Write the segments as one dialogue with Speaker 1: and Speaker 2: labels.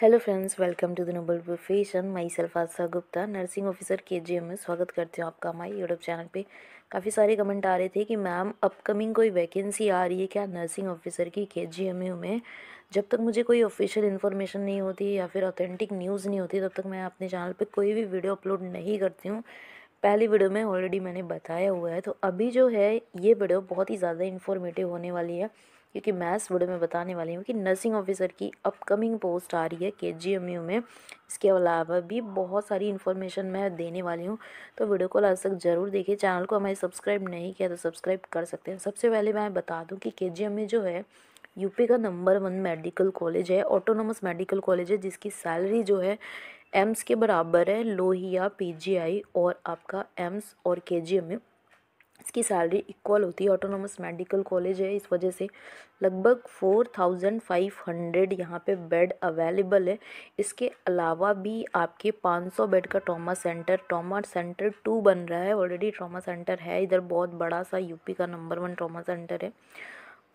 Speaker 1: Hello friends, welcome to the noble profession. Myself Aastha Gupta, nursing officer KGM में स्वागत करती हूँ आपका हमारे यूट्यूब चैनल पे। काफ़ी सारे कमेंट आ रहे थे कि मैम अपकमिंग कोई वैकेंसी आ रही है क्या नर्सिंग ऑफिसर की केजीएमयू में। जब तक मुझे कोई ऑफिशियल इन्फॉर्मेशन नहीं होती या फिर ऑथेंटिक न्यूज़ नहीं होती तब तक मैं अपने चैनल पर कोई भी वीडियो अपलोड नहीं करती हूँ। पहली वीडियो में ऑलरेडी मैंने बताया हुआ है। तो अभी जो है ये वीडियो बहुत ही ज़्यादा इन्फॉर्मेटिव होने वाली है, क्योंकि मैं इस वीडियो में बताने वाली हूँ कि नर्सिंग ऑफिसर की अपकमिंग पोस्ट आ रही है केजीएमयू में। इसके अलावा भी बहुत सारी इन्फॉर्मेशन मैं देने वाली हूँ, तो वीडियो को लास्ट तक ज़रूर देखिए। चैनल को हमारे सब्सक्राइब नहीं किया तो सब्सक्राइब कर सकते हैं। सबसे पहले मैं बता दूँ कि केजीएमयू जो है यूपी का नंबर 1 मेडिकल कॉलेज है, ऑटोनोमस मेडिकल कॉलेज है, जिसकी सैलरी जो है एम्स के बराबर है। लोहिया, पीजीआई और आपका एम्स और केजीएमयू इसकी सैलरी इक्वल होती है। ऑटोनोमस मेडिकल कॉलेज है, इस वजह से लगभग 4500 यहाँ पे बेड अवेलेबल है। इसके अलावा भी आपके 500 बेड का ट्रॉमा सेंटर 2 बन रहा है। ऑलरेडी ट्रॉमा सेंटर है इधर, बहुत बड़ा सा, यूपी का नंबर 1 ट्रॉमा सेंटर है।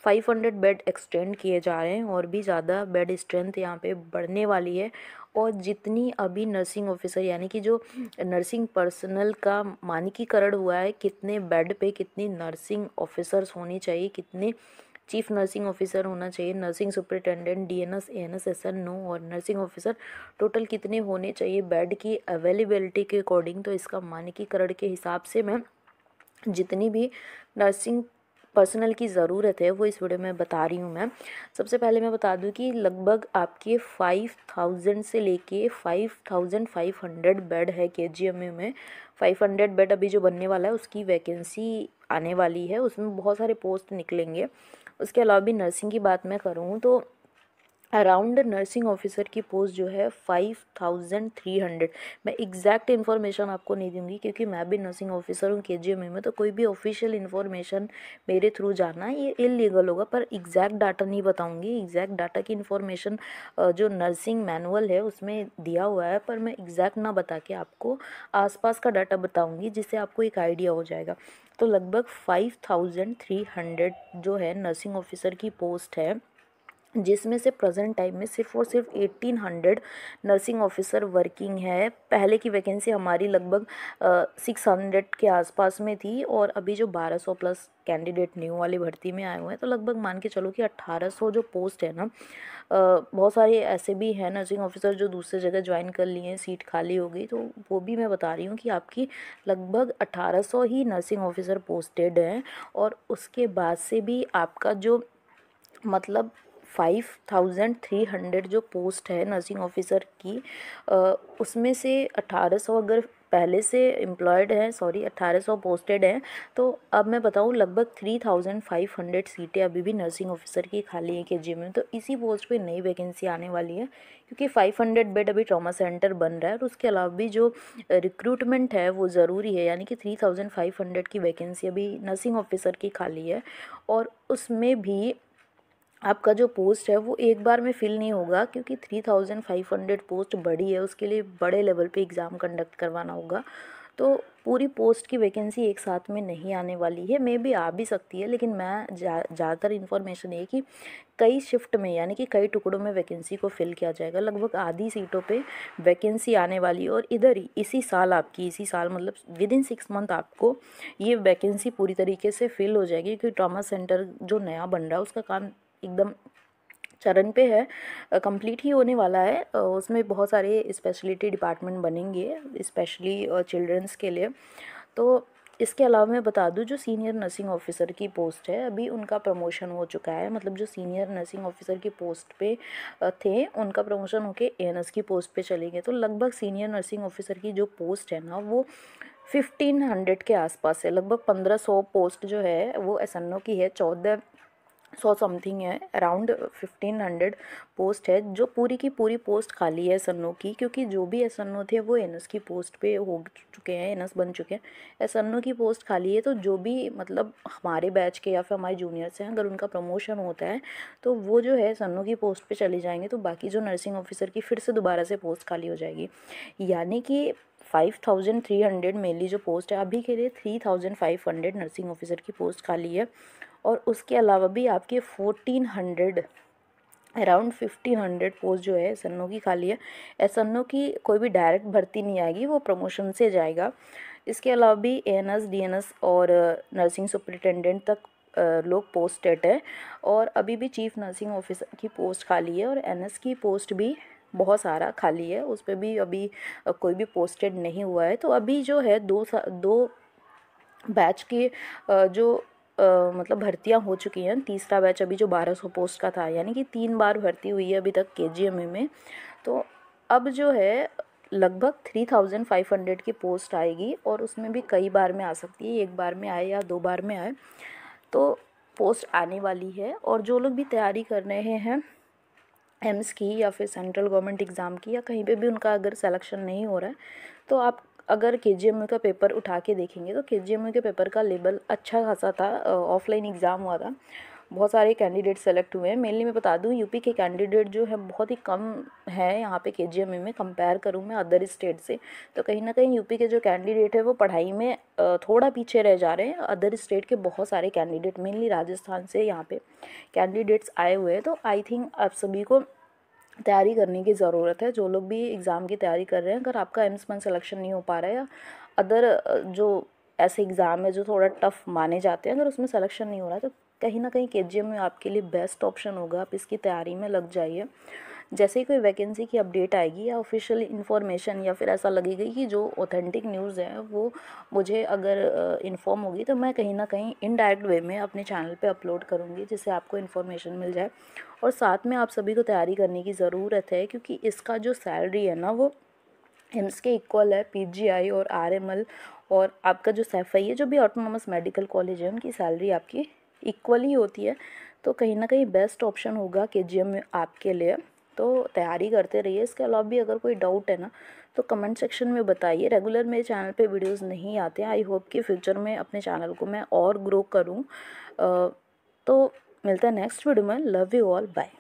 Speaker 1: 500 बेड एक्सटेंड किए जा रहे हैं और भी ज़्यादा बेड स्ट्रेंथ यहाँ पे बढ़ने वाली है। और जितनी अभी नर्सिंग ऑफिसर यानी कि जो नर्सिंग पर्सनल का मानकीकरण हुआ है, कितने बेड पे कितनी नर्सिंग ऑफिसर्स होनी चाहिए, कितने चीफ नर्सिंग ऑफिसर होना चाहिए, nursing superintendent, DNS, ANS, SNO और नर्सिंग ऑफिसर टोटल कितने होने चाहिए बेड की अवेलेबिलिटी के अकॉर्डिंग। तो इसका मानकीकरण के हिसाब से मैं जितनी भी नर्सिंग पर्सनल की ज़रूरत है वो इस वीडियो में बता रही हूँ मैं। सबसे पहले मैं बता दूँ कि लगभग आपके 5000 से लेके 5500 बेड है केजीएमयू में। 500 बेड अभी जो बनने वाला है उसकी वैकेंसी आने वाली है, उसमें बहुत सारे पोस्ट निकलेंगे। उसके अलावा भी नर्सिंग की बात मैं करूँ तो अराउंड नर्सिंग ऑफिसर की पोस्ट जो है 5300। मैं एग्जैक्ट इन्फॉर्मेशन आपको नहीं दूंगी क्योंकि मैं भी नर्सिंग ऑफिसर हूँ केजीएमयू में, तो कोई भी ऑफिशियल इन्फॉर्मेशन मेरे थ्रू जाना ये इलीगल होगा। पर एग्जैक्ट डाटा नहीं बताऊंगी। एग्जैक्ट डाटा की इन्फॉर्मेशन जो नर्सिंग मैनुअल है उसमें दिया हुआ है, पर मैं एग्जैक्ट ना बता के आपको आसपास का डाटा बताऊंगी जिससे आपको एक आइडिया हो जाएगा। तो लगभग 5300 जो है नर्सिंग ऑफिसर की पोस्ट है, जिसमें से प्रेजेंट टाइम में सिर्फ और सिर्फ 1800 नर्सिंग ऑफिसर वर्किंग है। पहले की वैकेंसी हमारी लगभग 600 के आसपास में थी और अभी जो 1200 प्लस कैंडिडेट न्यू वाली भर्ती में आए हुए हैं, तो लगभग मान के चलो कि 1800 जो पोस्ट है ना। बहुत सारे ऐसे भी हैं नर्सिंग ऑफिसर जो दूसरी जगह ज्वाइन कर लिए हैं, सीट खाली हो गई, तो वो भी मैं बता रही हूँ कि आपकी लगभग 1800 ही नर्सिंग ऑफिसर पोस्टेड हैं। और उसके बाद से भी आपका जो मतलब 5300 जो पोस्ट है नर्सिंग ऑफिसर की, उसमें से 1800 अगर पहले से एम्प्लॉयड है, सॉरी 1800 पोस्टेड हैं, तो अब मैं बताऊँ लगभग 3500 सीटें अभी भी नर्सिंग ऑफिसर की खाली है केजीएम में। तो इसी पोस्ट पे नई वैकेंसी आने वाली है, क्योंकि 500 बेड अभी ट्रॉमा सेंटर बन रहा है और उसके अलावा भी जो रिक्रूटमेंट है वो ज़रूरी है, यानी कि 3500 की वैकेंसी अभी नर्सिंग ऑफिसर की खाली है। और उसमें भी आपका जो पोस्ट है वो एक बार में फिल नहीं होगा, क्योंकि 3500 पोस्ट बड़ी है, उसके लिए बड़े लेवल पे एग्ज़ाम कंडक्ट करवाना होगा। तो पूरी पोस्ट की वैकेंसी एक साथ में नहीं आने वाली है, मे भी आ भी सकती है, लेकिन मैं ज़्यादातर इन्फॉर्मेशन है कि कई शिफ्ट में यानी कि कई टुकड़ों में वैकेंसी को फिल किया जाएगा। लगभग आधी सीटों पे वैकेंसी आने वाली है और इधर ही इसी साल मतलब विद इन 6 मंथ आपको ये वैकेंसी पूरी तरीके से फिल हो जाएगी, क्योंकि ट्रॉमा सेंटर जो नया बन रहा है उसका काम एकदम चरण पे है, कंप्लीट ही होने वाला है। उसमें बहुत सारे स्पेशलिटी डिपार्टमेंट बनेंगे स्पेशली चिल्ड्रंस के लिए। तो इसके अलावा मैं बता दूं, जो सीनियर नर्सिंग ऑफिसर की पोस्ट है अभी उनका प्रमोशन हो चुका है। मतलब जो सीनियर नर्सिंग ऑफिसर की पोस्ट पे थे उनका प्रमोशन होके एएनएस की पोस्ट पे चले गए। तो लगभग सीनियर नर्सिंग ऑफिसर की जो पोस्ट है ना वो 1500 के आसपास है। लगभग 1500 पोस्ट जो है वो एसएनओ की है, 1400 समथिंग है, अराउंड 1500 पोस्ट है जो पूरी की पूरी पोस्ट खाली है एसएनओ की, क्योंकि जो भी एसएनओ थे वो एनएस की पोस्ट पे हो चुके हैं, एनएस बन चुके हैं। एसएनओ की पोस्ट खाली है, तो जो भी मतलब हमारे बैच के या फिर हमारे जूनियर्स हैं, अगर उनका प्रमोशन होता है तो वो जो है एसएनओ की पोस्ट पे चले जाएंगे, तो बाकी जो नर्सिंग ऑफिसर की फिर से दोबारा से पोस्ट खाली हो जाएगी। यानी कि 5300 मेनली जो पोस्ट है, अभी के लिए 3500 नर्सिंग ऑफिसर की पोस्ट खाली है। और उसके अलावा भी आपके 1400 अराउंड 1500 पोस्ट जो है एसएनओ की खाली है। एसएनओ की कोई भी डायरेक्ट भर्ती नहीं आएगी, वो प्रमोशन से जाएगा। इसके अलावा भी एएनएस, डीएनएस और नर्सिंग सुपरिटेंडेंट तक लोग पोस्टेड है, और अभी भी चीफ नर्सिंग ऑफिसर की पोस्ट खाली है, और एनएस की पोस्ट भी बहुत सारा खाली है, उस पर भी अभी कोई भी पोस्टेड नहीं हुआ है। तो अभी जो है दो बैच के जो मतलब भर्तियां हो चुकी हैं। तीसरा बैच अभी जो 1200 पोस्ट का था, यानी कि 3 बार भर्ती हुई है अभी तक केजीएमयू में। तो अब जो है लगभग 3500 की पोस्ट आएगी, और उसमें भी कई बार में आ सकती है, एक बार में आए या 2 बार में आए, तो पोस्ट आने वाली है। और जो लोग भी तैयारी कर रहे हैं एम्स की या फिर सेंट्रल गवर्नमेंट एग्ज़ाम की, या कहीं पे भी उनका अगर सिलेक्शन नहीं हो रहा है, तो आप अगर केजीएमयू का पेपर उठा के देखेंगे तो केजीएमयू के पेपर का लेवल अच्छा खासा था। ऑफलाइन एग्ज़ाम हुआ था, बहुत सारे कैंडिडेट सेलेक्ट हुए हैं। मेनली मैं बता दूं, यूपी के कैंडिडेट जो है बहुत ही कम है यहाँ पे केजीएमयू में, कंपेयर करूँ मैं अदर स्टेट से, तो कहीं ना कहीं यूपी के जो कैंडिडेट है वो पढ़ाई में थोड़ा पीछे रह जा रहे हैं। अदर स्टेट के बहुत सारे कैंडिडेट, मेनली राजस्थान से यहाँ पे कैंडिडेट्स आए हुए हैं। तो आई थिंक आप सभी को तैयारी करने की ज़रूरत है, जो लोग भी एग्ज़ाम की तैयारी कर रहे हैं। अगर आपका एम्स में सिलेक्शन नहीं हो पा रहा है, या अदर जो ऐसे एग्ज़ाम है जो थोड़ा टफ माने जाते हैं, अगर उसमें सिलेक्शन नहीं हो रहा है, तो कहीं ना कहीं केजीएमयू आपके लिए बेस्ट ऑप्शन होगा। आप इसकी तैयारी में लग जाइए। जैसे ही कोई वैकेंसी की अपडेट आएगी या ऑफिशियल इन्फॉर्मेशन, या फिर ऐसा लगेगा कि जो ऑथेंटिक न्यूज़ है वो मुझे अगर इन्फॉर्म होगी, तो मैं कहीं ना कहीं इनडायरेक्ट वे में अपने चैनल पे अपलोड करूँगी, जिससे आपको इन्फॉर्मेशन मिल जाए। और साथ में आप सभी को तैयारी करने की ज़रूरत है, क्योंकि इसका जो सैलरी है ना, वो एम्स के इक्वल है। पीजीआई और आरएमएल और आपका जो सैफई है, जो भी ऑटोनॉमस मेडिकल कॉलेज है, उनकी सैलरी आपकी इक्वल ही होती है। तो कहीं ना कहीं बेस्ट ऑप्शन होगा केजीएम आपके लिए। तो तैयारी करते रहिए। इसके अलावा भी अगर कोई डाउट है ना, तो कमेंट सेक्शन में बताइए। रेगुलर मेरे चैनल पे वीडियोस नहीं आते हैं। आई होप कि फ्यूचर में अपने चैनल को मैं और ग्रो करूँ। तो मिलता है नेक्स्ट वीडियो में। Love you all, bye.